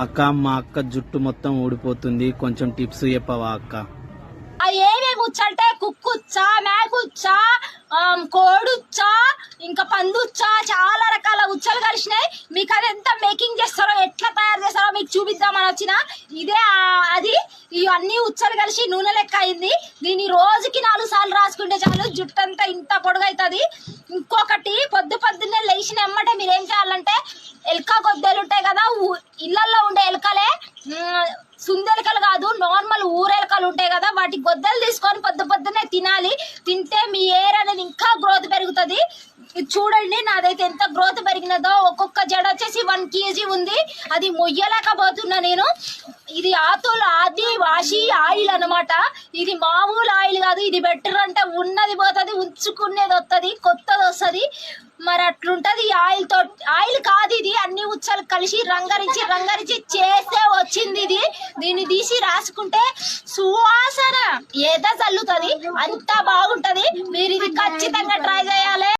అక్క మా అక్క జుట్టు మొత్తం ఊడిపోతుంది, కొంచెం టిప్స్ చెప్పవా అక్క? ఏమేమి ఉచ్చంటే కుక్కుచ్చా, మేకుచ్చా, కోడుచ్చా, ఇంకా పందుచ్చా, చాలా రకాల ఉచ్చలు కలిసినాయి. మీకు అది ఎంత మేకింగ్ చేస్తారో, ఎట్లా తయారు చేస్తారో మీకు చూపిద్దామని వచ్చిన. ఇదే అది ఇవన్నీ ఉచ్చలు కలిసి నూనె లెక్క అయింది. దీన్ని రోజుకి 4 సార్లు రాసుకుంటే చాలు, జుట్టు అంతా ఇంత పొడుగైతుంది. ఇంకొకటి పొద్దున్నే లేచిన ఎమ్మటే మీరు ఏం చేయాలంటే, ఎలక గొద్దెలు ఉంటాయి కదా, ఇళ్లలో ఉండే ఎలకలే, సుందెలకలు కాదు, నార్మల్ ఊరెలకలు ఉంటాయి కదా, వాటి గొద్దలు తీసుకొని పొద్దున్నే తినాలి. తింటే మీ ఎయిర్ అనేది ఇంకా గ్రోత్ పెరుగుతుంది. చూడండి నాదైతే ఎంత గ్రోత్ పెరిగినదో. ఒక్కొక్క జడ వచ్చేసి 1 kg ఉంది. అది మొయ్యలేకపోతున్నా నేను. ఇది ఆది వాషి ఆయిల్ అనమాట. ఇది మామూలు ఆయిల్ కాదు, ఇది బెటర్. అంటే ఉన్నది పోతుంది, ఉంచుకునేది వస్తుంది, కొత్తది వస్తుంది. మరి అట్లుంటది ఈ ఆయిల్ తో. ఆయిల్ కాదు ఇది, అన్ని ఉచ్చలు కలిసి రంగరించి చేస్తే వచ్చింది ఇది. దీన్ని తీసి రాసుకుంటే సువాసన ఏదో చల్లుతుంది, అంతా బాగుంటది. మీరు ఇది ఖచ్చితంగా ట్రై చేయాలి.